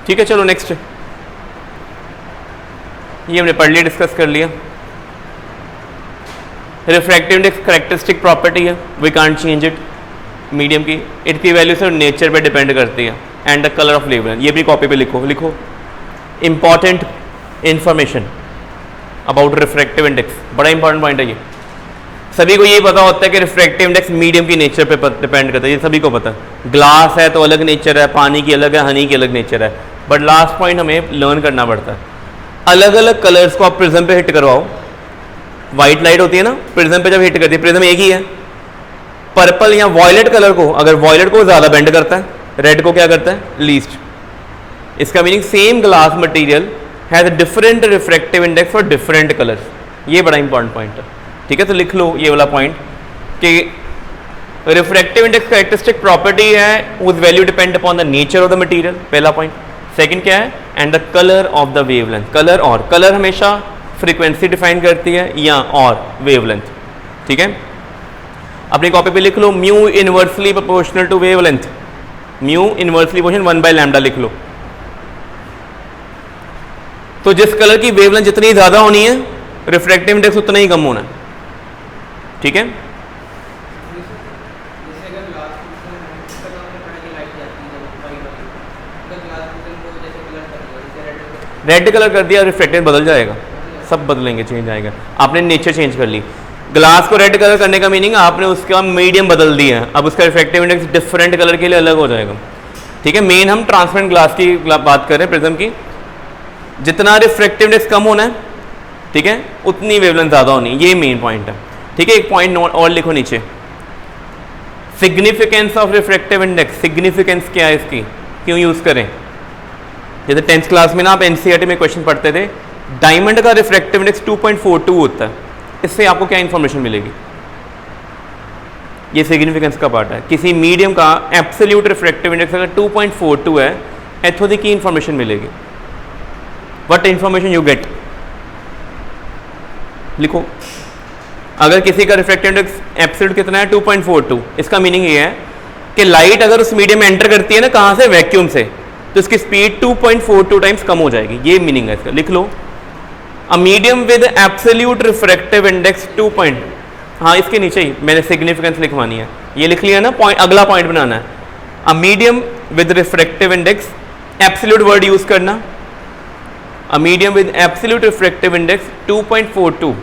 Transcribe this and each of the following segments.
ठीक है, चलो नेक्स्ट, ये हमने पढ़ लिया, डिस्कस कर लिया। रिफ्रैक्टिव इंडेक्स करेक्टरिस्टिक प्रॉपर्टी है, we can't change it medium की, इसकी वैल्यू सिर्फ नेचर पे डिपेंड करती है, and the colour of wavelength. ये भी कॉपी पे लिखो important information about refractive index, बड़ा इंपॉर्टेंट पॉइंट है ये। सभी को ये पता होता है कि रिफ्रैक्टिव इंडेक्स मीडियम की नेचर पे डिपेंड करता है, ये सभी को पता है। ग्लास है तो अलग नेचर है, पानी की अलग है, हनी की अलग नेचर है, बट लास्ट पॉइंट हमें लर्न करना पड़ता है। अलग अलग कलर्स को आप प्रिज्म पे हिट करवाओ, वाइट लाइट होती है ना, प्रिज्म पे जब हिट करती है, प्रिज्म एक ही है, पर्पल या वॉयलेट कलर को, अगर वॉयलेट को ज़्यादा बेंड करता है, रेड को क्या करता है, लीस्ट। इसका meaning same glass material has different refractive index for different colours, ये बड़ा इंपॉर्टेंट पॉइंट है। ठीक है, तो लिख लो ये वाला पॉइंट कि रिफ्रैक्टिव इंडेक्स कैरेक्टरिस्टिक प्रॉपर्टी है, उस value depend upon the nature of the material, पहला पॉइंट। सेकंड क्या है, and the colour of the wavelength, colour, और कलर हमेशा फ्रीक्वेंसी डिफाइन करती है या और वेवलेंथ। ठीक है, अपनी कॉपी पे लिख लो mu inversely proportional to wavelength, mu inversely proportional 1/λ लिख लो। तो जिस कलर की वेवलेंथ जितनी ज़्यादा होनी है, रिफ्रैक्टिव इंडेक्स उतना ही कम होना है। ठीक है, रेड कलर कर दिया, रिफ्रैक्टिव बदल जाएगा, सब बदलेंगे, चेंज आएगा। आपने नेचर चेंज कर ली, ग्लास को रेड कलर करने का मीनिंग आपने उसका मीडियम बदल दिया है, अब उसका रिफ्रैक्टिव इंडेक्स डिफरेंट कलर के लिए अलग हो जाएगा। ठीक है, मेन हम ट्रांसपेरेंट ग्लास की बात कर रहे हैं, प्रिज्म की। जितना रिफ्रैक्टिव इंडेक्स कम होना है, ठीक है, उतनी वेवलेंथ ज़्यादा होनी, ये मेन पॉइंट है। ठीक है, एक पॉइंट और लिखो नीचे, significance of refractive index. Significance क्या है इसकी, क्यों यूज़ करें? जैसे 10th क्लास में ना आप एनसीईआरटी में क्वेश्चन पढ़ते थे, डायमंड का रिफ्रैक्टिव इंडेक्स 2.42 होता है, इससे आपको क्या इन्फॉर्मेशन मिलेगी? ये सिग्निफिकेंस का पार्ट है। किसी मीडियम का एब्सोल्यूट रिफ्रैक्टिव इंडेक्स अगर 2.42 है, इतों की इन्फॉर्मेशन मिलेगी? व्हाट इन्फॉर्मेशन यू गेट, लिखो। अगर किसी का रिफ्रैक्टिव इंडेक्स एब्सोल्यूट कितना है, 2.42, इसका मीनिंग ये है कि लाइट अगर उस मीडियम में एंटर करती है ना, कहाँ से, वैक्यूम से, तो इसकी स्पीड 2.42 टाइम्स कम हो जाएगी, ये मीनिंग है इसका, लिख लो। A medium with absolute refractive index 2 point, हाँ इसके नीचे ही मैंने सिग्निफिकेंस लिखवानी है, ये लिख लिया ना, पॉइंट, अगला पॉइंट बनाना है। A medium with refractive index, absolute word use करना, a medium with absolute refractive index 2.42,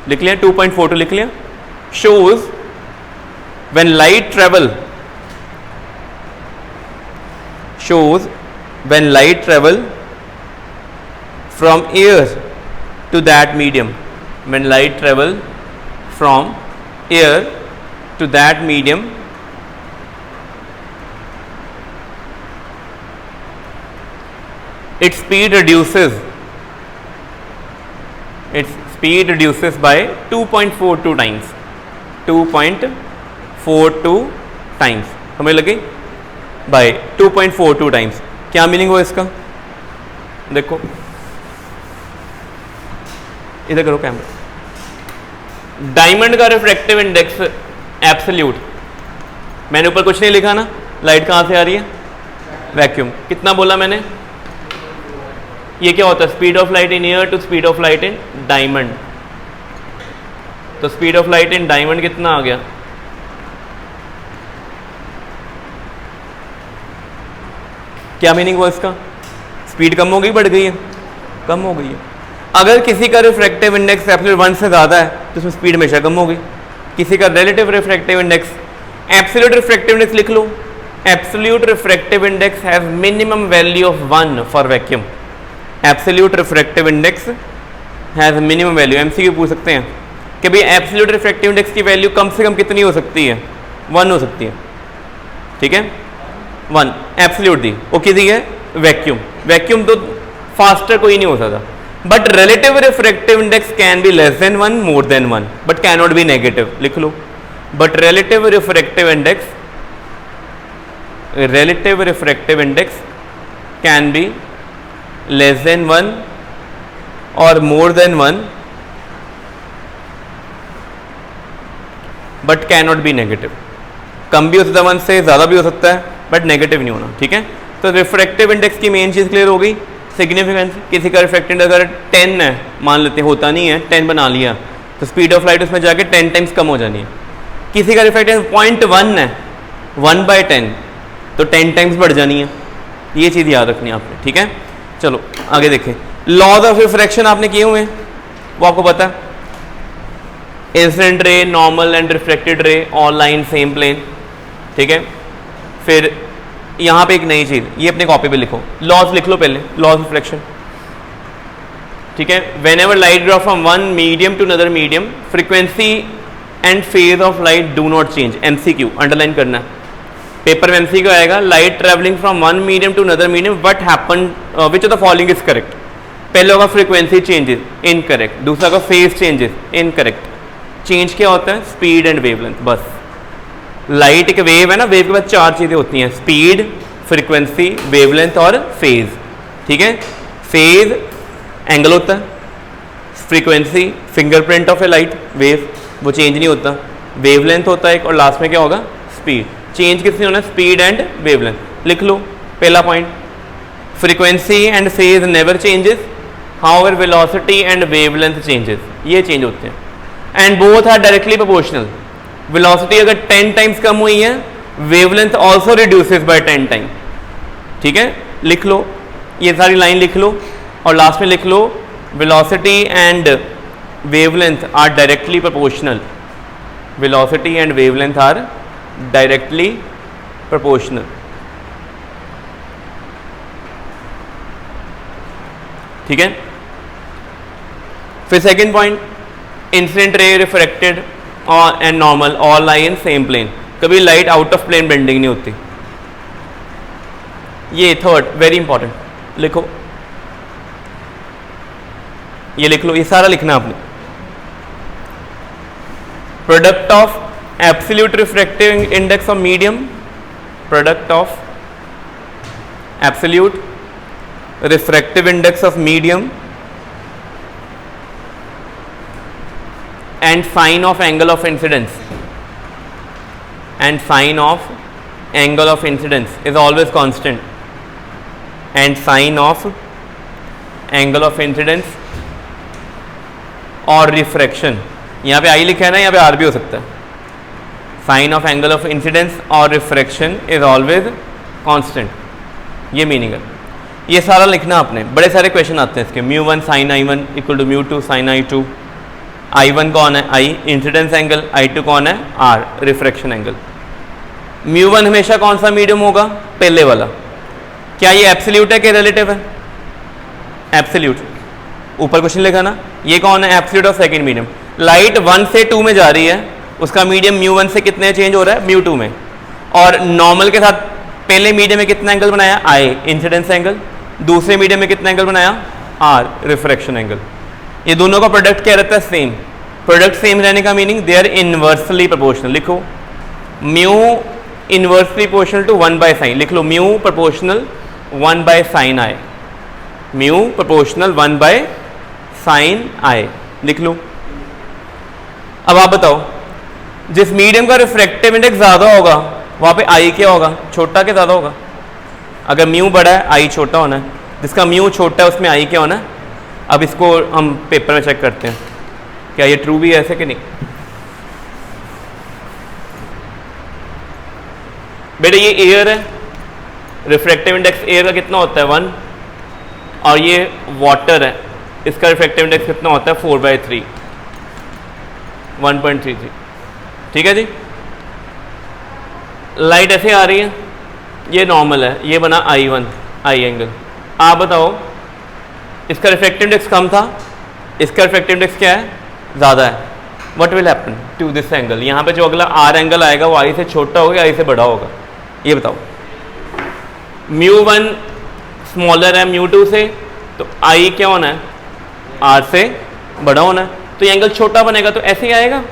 लिख लिया, 2.42 लिख लिया। Shows when light travel, shows when light travel from air to that medium, when light travel from air to that medium, its speed reduces by 2.42 times, 2.42 times, हमें लगे bye 2.42 times. क्या meaning हुआ इसका, देखो इधर करो कैमरा। डायमंड का refractive index absolute, मैंने ऊपर कुछ नहीं लिखा ना, लाइट कहाँ से आ रही है, वैक्यूम, कितना बोला मैंने, ये क्या होता है, speed of light in air to speed of light in diamond. तो speed of light in diamond कितना आ गया, क्या मीनिंग हुआ इसका, स्पीड कम हो गई, बढ़ गई है, कम हो गई है। अगर किसी का रिफ्रैक्टिव इंडेक्स एब्सोल्यूट 1 से ज़्यादा है तो उसमें स्पीड हमेशा कम होगी। किसी का relative refractive index, absolute refractive index लिख लो, absolute refractive index has minimum value of 1 for vacuum, absolute refractive index has minimum value. MCQ पूछ सकते हैं कि भाई एब्सोल्यूट रिफ्रैक्टिव इंडेक्स की वैल्यू कम से कम कितनी हो सकती है, 1 हो सकती है, ठीक है, 1 एब्सोल्यूट दी, ओके दी है वैक्यूम, वैक्यूम तो फास्टर कोई नहीं हो सकता, but relative refractive index can be less than 1, more than 1, but can not be negative, लिख लो। But relative refractive index can be less than 1 और more than 1, but can not be negative. कम भी हो सकता है 1 से, ज़्यादा भी हो सकता है, बट नेगेटिव नहीं होना, ठीक है। तो रिफ्रैक्टिव इंडेक्स की मेन चीज़ क्लियर हो गई। सिग्निफिकेंस, किसी का रिफ्रैक्टिव इंडेक्स अगर 10 है, मान लेते हैं, होता नहीं है, 10 बना लिया, तो स्पीड ऑफ लाइट उसमें जाके 10 टाइम्स कम हो जानी है। किसी का रिफ्रैक्टिव 0.1 है, 1/10, तो 10 टाइम्स बढ़ जानी है। ये चीज़ याद रखनी है आपने, ठीक है। चलो आगे देखें, लॉज ऑफ रिफ्रैक्शन आपने किए हुए हैं, वो आपको पता है। Incident ray, normal and reflected ray, all line same plane, ठीक है। फिर यहाँ पे एक नई चीज़, ये अपने कॉपी पे लिखो, लॉज लिख लो पहले, लॉज ऑफ रिफ्लेक्शन, ठीक है। Whenever light drop from one medium to another medium, frequency and phase of light do not change. MCQ underline करना है, पेपर में MCQ आएगा, light travelling from one medium to another medium, what happen, which of the following is correct. पहले होगा frequency changes, incorrect. दूसरा होगा phase changes, incorrect. Change क्या होता है, स्पीड एंड वेवलेंथ, बस। लाइट एक वेव है ना, वेव के बाद 4 चीज़ें होती हैं, स्पीड, फ्रीक्वेंसी, वेवलेंथ और फेज, ठीक है। फेज एंगल होता है, frequency fingerprint of A light wave, वो चेंज नहीं होता, वेवलेंथ होता है, और लास्ट में क्या होगा, स्पीड। चेंज किसने होना है, स्पीड एंड वेवलेंथ। लिख लो पहला point, frequency and phase never changes, however velocity and wavelength changes, ये चेंज होते हैं, and both are directly proportional. Velocity अगर 10 टाइम्स कम हुई है, wavelength also reduces by 10 time, ठीक है। लिख लो, ये सारी लाइन लिख लो, और लास्ट में लिख लो velocity and wavelength are directly proportional. Velocity and wavelength are directly proportional, ठीक है। फिर second point, incident ray, refracted और and normal all lie in same plane, कभी light out of plane bending नहीं होती। ये थर्ड वेरी इंपॉर्टेंट, लिखो, ये लिख लो, ये सारा लिखना आपने। Product of absolute refractive index of medium, product of absolute refractive index of medium and sine of angle of incidence, and sine of angle of incidence is always constant, and sine of angle of incidence और refraction, यहाँ पे I लिखा है ना, यहाँ पे R भी हो सकता है। sine of angle of incidence और refraction is always constant, ये मीनिंग है। ये सारा लिखना आपने, बड़े सारे क्वेश्चन आते हैं इसके। μ1 sin I1 equal to μ2 sin I2। I1 कौन है, I इंसिडेंस एंगल, I2 कौन है, R रिफ्रैक्शन एंगल। μ1 हमेशा कौन सा मीडियम होगा, पहले वाला। क्या ये एब्सोल्यूट है कि रिलेटिव है, एब्सोल्यूट। ऊपर क्वेश्चन लिखा ना, ये कौन है, absolute of second medium. Light 1 से 2 में जा रही है, उसका मीडियम μ1 से कितने चेंज हो रहा है, μ2 में। और नॉर्मल के साथ पहले मीडियम में कितना एंगल बनाया, I इंसिडेंस एंगल, दूसरे मीडियम में कितना एंगल बनाया, R रिफ्रैक्शन एंगल। ये दोनों का प्रोडक्ट क्या रहता है, सेम। प्रोडक्ट सेम रहने का meaning they are inversely proportional. लिखो mu inversely proportional to 1/sin, लिख लो mu proportional 1/sin I, mu proportional 1/sin I, लिख लो। अब आप बताओ, जिस मीडियम का रिफ्रैक्टिव इंडेक्स ज़्यादा होगा वहाँ पे I क्या होगा, छोटा के ज़्यादा होगा। अगर म्यू बड़ा है I छोटा होना है, जिसका म्यू छोटा है उसमें I क्या होना है। अब इसको हम पेपर में चेक करते हैं, क्या ये ट्रू भी है ऐसे कि नहीं। बेटे ये एयर है, रिफ्रैक्टिव इंडेक्स एयर का कितना होता है 1, और ये वाटर है, इसका रिफ्रैक्टिव इंडेक्स कितना होता है 4/3, 1.33, ठीक है जी। लाइट ऐसे आ रही है, ये नॉर्मल है, ये बना I1 I एंगल। आप बताओ इसका रिफ्रैक्टिव इंडेक्स कम था, इसका रिफ्रैक्टिव इंडेक्स क्या है, ज़्यादा है। What will happen to this angle, यहाँ पे जो अगला R एंगल आएगा वो I से छोटा होगा, I से बड़ा होगा। ये बताओ, μ1 स्मॉलर है μ2 से, तो I क्या होना है, R से बड़ा होना है, तो ये एंगल छोटा बनेगा, तो ऐसे ही आएगा।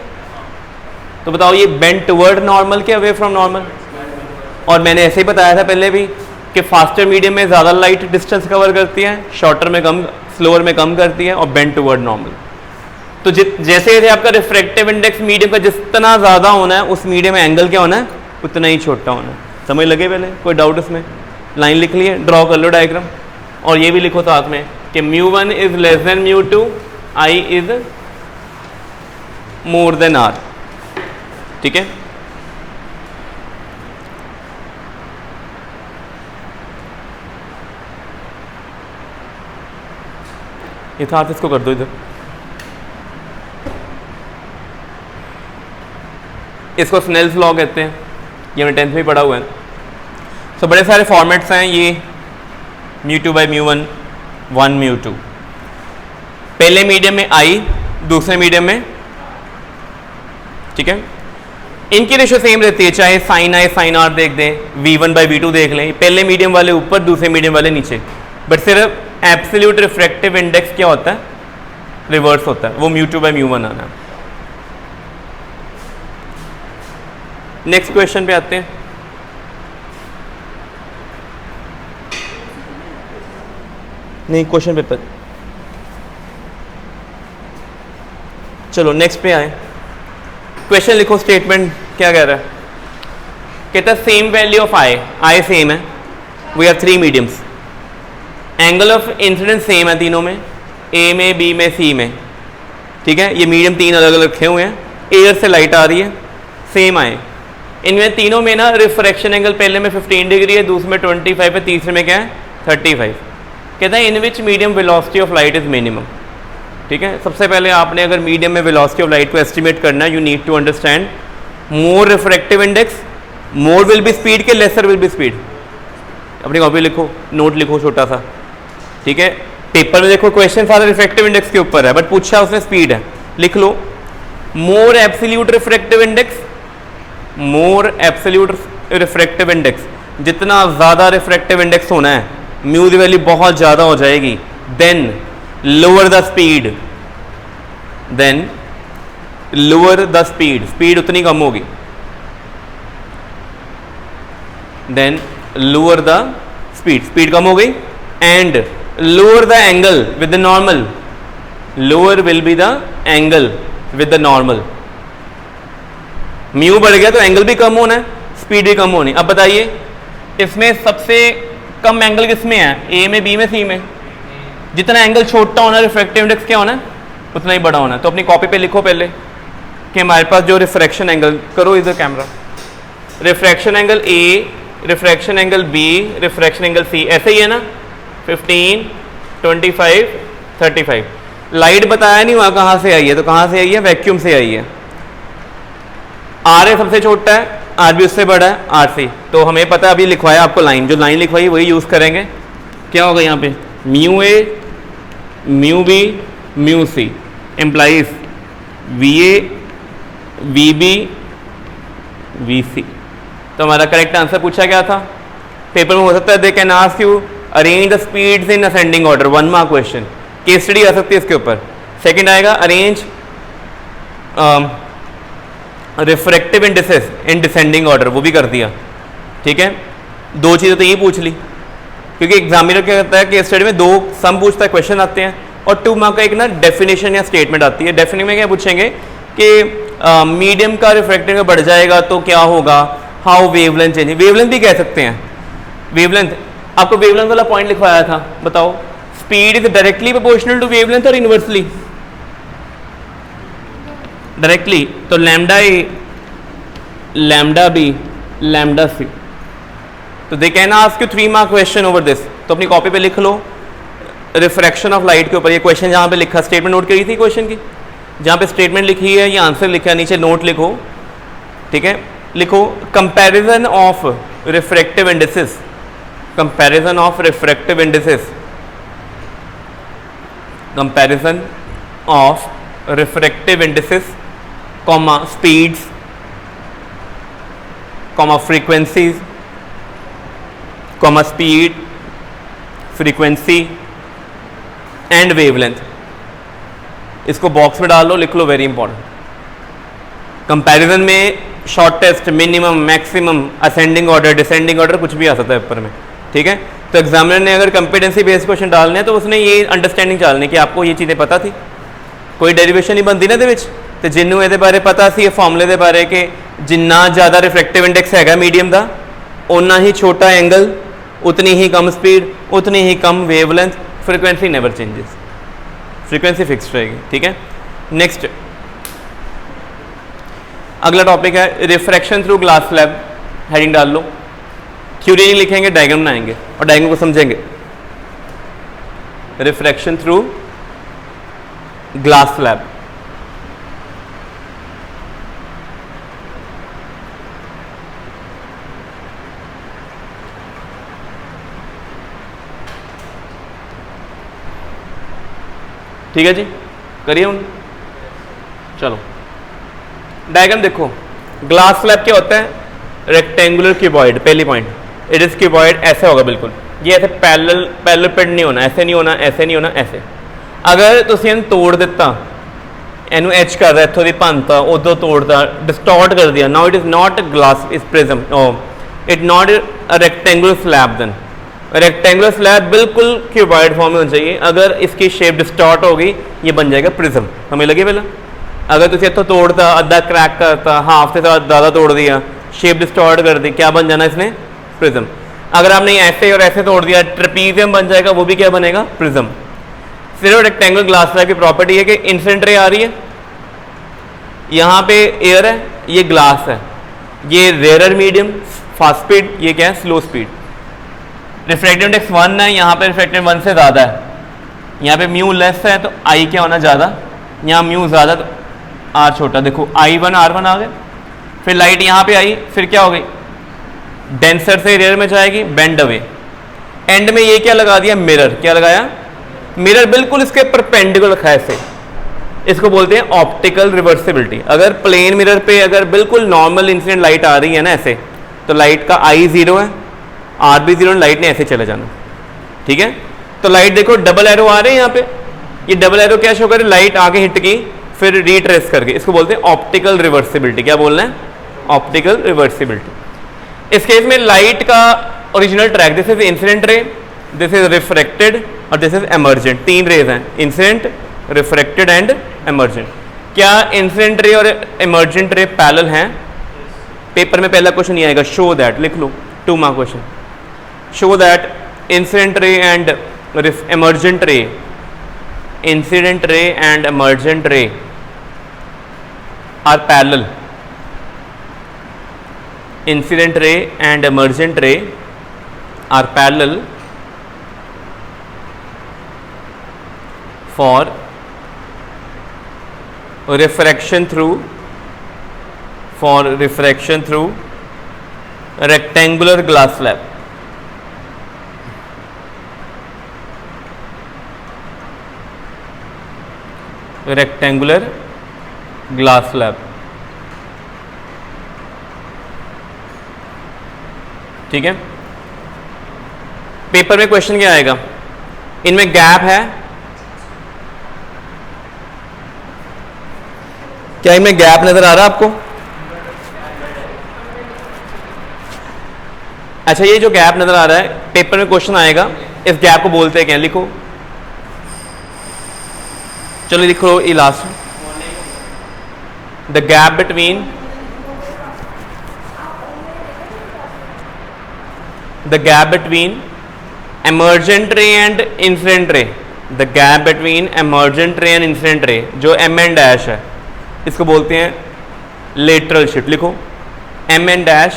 तो बताओ ये बेंड टुवर्ड नॉर्मल के अवे फ्रॉम नॉर्मल। और मैंने ऐसे ही बताया था पहले भी कि फास्टर मीडियम में ज़्यादा लाइट डिस्टेंस कवर करती है, शॉर्टर में कम, स्लोअर में कम करती है, और बेंड टुवर्ड नॉर्मल। तो जैसे जैसे आपका रिफ्रैक्टिव इंडेक्स मीडियम का जितना ज़्यादा होना है, उस मीडियम में एंगल क्या होना है, उतना ही छोटा होना है। समझ लगे? पहले कोई डाउट इसमें? लाइन लिख लिए, ड्रॉ कर लो डायग्राम, और ये भी लिखो साथ में कि μ1 is less than μ2, I is more than R। ठीक है, ये था, इसको कर दो इधर, इसको स्नेल्स लॉ कहते हैं, ये हमने 10th में पढ़ा हुआ है। तो बड़े सारे फॉर्मेट्स हैं ये, μ2 बाई μ1, 1 μ2, पहले मीडियम में I, दूसरे मीडियम में, ठीक है, इनकी रेशो सेम रहती है, चाहे साइन I साइन R देख दें, V1 बाई V2 देख लें, पहले मीडियम वाले ऊपर, दूसरे मीडियम वाले नीचे, बट सिर्फ एब्सोल्यूट रिफ्रैक्टिव इंडेक्स क्या होता है? रिवर्स होता है, वो μ2 बाई μ1 आना है। नेक्स्ट क्वेश्चन पे आते हैं। नहीं, क्वेश्चन पेपर, चलो नेक्स्ट पे आए। क्वेश्चन लिखो, स्टेटमेंट क्या कह रहा है? कहता है same value of I same है, we are 3 mediums, angle of incidence same है तीनों में, ए में, बी में, सी में, ठीक है, ये मीडियम 3 अलग अलग रखे हुए हैं, एयर से लाइट आ रही है, सेम आए, इनमें तीनों में ना रिफ्रैक्शन एंगल पहले में 15 डिग्री है, दूसरे में 25 है, तीसरे में क्या है 35। कहता है in which medium velocity of light is minimum. ठीक है, सबसे पहले आपने अगर मीडियम में वेलोसिटी ऑफ लाइट को एस्टिमेट करना है, you need to understand more refractive index, more will be speed के लेसर विल बी स्पीड। अपनी कॉपी लिखो, नोट लिखो छोटा सा, ठीक है, पेपर में देखो क्वेश्चन सारा रिफ्रैक्टिव इंडेक्स के ऊपर है, बट पूछा उसने स्पीड है, लिख लो मोर एब्सोल्यूट रिफ्रैक्टिव इंडेक्स, मोर एब्सोल्यूट रिफ्रैक्टिव इंडेक्स, जितना ज़्यादा रिफ्रैक्टिव इंडेक्स होना है, म्यू की वैल्यू बहुत ज़्यादा हो जाएगी, then lower the speed, then lower the speed, speed उतनी कम होगी, then lower the speed, speed कम हो गई, and lower the angle with the normal, lower will be the angle with the normal. Mu बढ़ गया तो एंगल भी कम होना है, स्पीड भी कम होनी। अब बताइए इसमें सबसे कम एंगल किसमें है, ए में, बी में, सी में? जितना एंगल छोटा होना है रिफ्रैक्टिव इंडेक्स क्या होना है, उतना ही बड़ा होना है। तो अपनी कॉपी पे लिखो पहले कि हमारे पास जो रिफ्रैक्शन एंगल, करो इधर camera, refraction angle A, refraction angle B, refraction angle C, ऐसे ही है ना, 15, 25, 35। लाइट बताया नहीं हुआ कहाँ से आई है, तो कहाँ से आई है, वैक्यूम से आई है। आर ए सबसे छोटा है, आर बी उससे बड़ा है, आर सी, तो हमें पता है, अभी लिखवाया आपको लाइन, जो लाइन लिखवाई वही यूज़ करेंगे। क्या होगा यहाँ पे, mu A, mu B, mu C implies v A, v B, v C. तो हमारा करेक्ट आंसर पूछा गया था पेपर में, हो सकता है they can ask you arrange the speeds in ascending order, 1 mark question, case study आ सकती है इसके ऊपर। सेकंड आएगा arrange refractive indices in descending order, वो भी कर दिया। ठीक है, 2 चीज़ें तो यही पूछ ली, क्योंकि एग्जामिनर क्या करता है कि स्टडी में 2 सम पूछता है, क्वेश्चन आते हैं, और 2 मार्क का एक ना डेफिनेशन या स्टेटमेंट आती है। डेफिनेशन में क्या पूछेंगे कि मीडियम का रिफ्रैक्टिव बढ़ जाएगा तो क्या होगा, हाउ वेवलेंथ चेंज, वेवलेंथ भी कह सकते हैं। वेवलेंथ, आपको वेवलेंथ वाला पॉइंट लिखवाया था, बताओ speed is directly proportional to wavelength और इनवर्सली? डायरेक्टली, तो lambda A, lambda B, lambda C. तो they can ask you 3 mark question over this. तो अपनी कॉपी पे लिख लो रिफ्रैक्शन ऑफ लाइट के ऊपर, ये क्वेश्चन जहाँ पे लिखा, स्टेटमेंट नोट करी थी क्वेश्चन की, जहाँ पे स्टेटमेंट लिखी है, ये आंसर लिखा है, नीचे नोट लिखो। ठीक है, लिखो comparison of refractive indices, comparison of refractive indices, comparison of refractive indices, comma speeds, comma frequencies, comma speed, frequency and wavelength. इसको बॉक्स में डाल लो, लिख लो, वेरी इंपॉर्टेंट। कंपैरिजन में shortest, minimum, maximum, ascending order, descending order, कुछ भी आ सकता है paper में। ठीक है, तो एग्जामिनर ने अगर कंपिटेंसी बेस्ड क्वेश्चन डालने हैं तो उसने ये अंडरस्टैंडिंग डालनी कि आपको ये चीज़ें पता थी, कोई डेरिवेशन नहीं बनती ना, तो जिन्हों ये बारे पता सी फॉर्मूले के बारे कि जिन्ना ज़्यादा रिफ्रैक्टिव इंडेक्स है मीडियम का उतना ही छोटा एंगल, उतनी ही कम स्पीड, उतनी ही कम wavelength, frequency never changes, frequency fix रहेगी। ठीक है, नेक्स्ट अगला टॉपिक है refraction through glass slab. Heading डाल लो, थ्योरी नहीं लिखेंगे, डायग्राम बनाएंगे और डायग्राम को समझेंगे। रिफ्रैक्शन थ्रू ग्लास स्लैब, ठीक है जी, करिए हूँ। चलो डायग्राम देखो, ग्लास स्लैब क्या होता है? Rectangular cuboid. पहली पॉइंट, इट इज क्यूबॉइड, ऐसे होगा बिल्कुल, ये ऐसे पैरेलल नहीं होना, ऐसे नहीं होना, ऐसे नहीं होना, ऐसे। अगर तुम इन तोड़ दिता, इनू एच कर दिया, इतों की भनता, उधर तोड़ता, डिस्टॉर्ट कर दिया, now it is not glass, is prism, it not a rectangular slab. Then rectangular slab बिल्कुल क्यूबॉइड फॉर्म में होना चाहिए। अगर इसकी शेप डिस्टॉर्ट होगी ये बन जाएगा प्रिज्म। हमें लगे पहला, अगर तुम इतों तोड़ता, अद्धा क्रैक करता, हाफ से ज़्यादा तोड़ दिया, शेप डिस्टॉर्ट कर दी, क्या बन जाना इसने? प्रिज्म। अगर आपने ऐसे और ऐसे तोड़ दिया, ट्रेपीजियम बन जाएगा, वो भी क्या बनेगा? प्रिज्म। सिर्फ रेक्टेंगुलर ग्लास स्लैब की प्रॉपर्टी है कि इंसिडेंट रे आ रही है, यहाँ पे एयर है, ये ग्लास है, ये रेयर मीडियम फास्ट स्पीड, ये क्या है? Slow speed. रिफ्रैक्टिव इंडेक्स 1 है, यहाँ पे रिफ्रैक्टिव 1 से ज़्यादा है, यहाँ पे म्यू लेस है तो आई क्या होना? ज़्यादा। यहाँ म्यू ज़्यादा तो आर छोटा। देखो I1 R1 आ गए, फिर लाइट यहाँ पे आई, फिर क्या हो गई? डेंसर से रेयर में जाएगी, बेंड अवे। एंड में ये क्या लगा दिया? मिरर। क्या लगाया? मिरर बिल्कुल इसके परपेंडिकुलर रखा है ऐसे, इसको बोलते हैं ऑप्टिकल रिवर्सिबिलिटी। अगर प्लेन मिरर पे अगर बिल्कुल नॉर्मल इंसिडेंट लाइट आ रही है ना ऐसे, तो लाइट का I 0 है, R भी 0, लाइट ने ऐसे चले जाना। ठीक है, तो लाइट देखो डबल एरो आ रहे हैं यहाँ पे, ये डबल एरो क्या शो करे? लाइट आगे हिट की, फिर रीट्रेस करके, इसको बोलते हैं ऑप्टिकल रिवर्सिबिलिटी। क्या बोलना है? Optical reversibility. इस केस में लाइट का original track, this is incident ray, this is refracted और दिस इज एमर्जेंट। 3 रेज हैं, इंसिडेंट, रिफ्रैक्टेड एंड एमर्जेंट। क्या इंसिडेंट रे और एमर्जेंट रे पैरेलल हैं? पेपर में पहला क्वेश्चन ये आएगा, शो दैट, लिख लो, 2 mark question. Show that incident ray and emergent रे, इंसिडेंट रे एंड एमर्जेंट रे are parallel. Incident ray and emergent ray are parallel for refraction through rectangular glass slab. Rectangular glass slab. ठीक है, paper में question क्या आएगा? इनमें gap है, क्या इनमें गैप नजर आ रहा है आपको? अच्छा, ये जो गैप नजर आ रहा है, पेपर में क्वेश्चन आएगा, इस गैप को बोलते हैं क्या? लिखो, चलो लिखो, ये last, the gap between emergent ray and incident ray, the gap between emergent ray and incident ray, जो m n डैश है, इसको बोलते हैं लेटरल शिफ्ट। लिखो, m n dash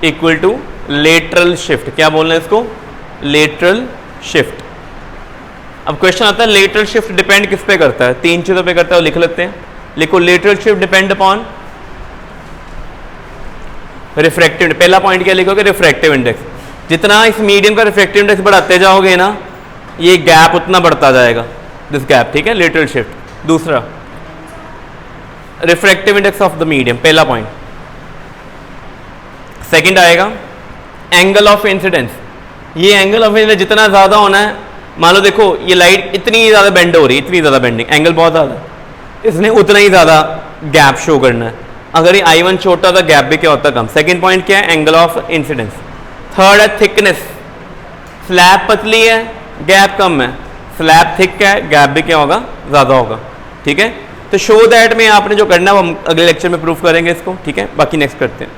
equal to lateral shift. क्या बोलना है इसको? Lateral shift. अब क्वेश्चन आता है लेटरल शिफ्ट डिपेंड किस पे करता है? 3 चीजों पे करता है, लिख लेते हैं। लिखो, lateral shift depend upon refractive. पहला पॉइंट क्या लिखोगे? Refractive index. जितना इस मीडियम का रिफ्रैक्टिव इंडेक्स बढ़ाते जाओगे ना, ये गैप उतना बढ़ता जाएगा, दिस गैप। ठीक है, लेटरल शिफ्ट। दूसरा, refractive index of the medium, पहला पॉइंट। सेकंड आएगा एंगल ऑफ इंसिडेंस। ये एंगल ऑफ इंसिडेंस जितना ज्यादा होना है, मान लो देखो ये लाइट इतनी ज़्यादा बेंड हो रही है, इतनी ज़्यादा बेंडिंग, एंगल बहुत ज़्यादा, इसने उतना ही ज़्यादा गैप शो करना है। अगर ये I1 छोटा था, गैप भी क्या होता है? कम। सेकंड पॉइंट क्या है? Angle of incidence. थर्ड है थिकनेस। स्लैब पतली है, गैप कम है, स्लैब थिक है, गैप भी क्या होगा? ज़्यादा होगा। ठीक है। तो शो दैट में आपने जो करना है वो हम अगले लेक्चर में प्रूफ करेंगे इसको, ठीक है। बाकी नेक्स्ट करते हैं।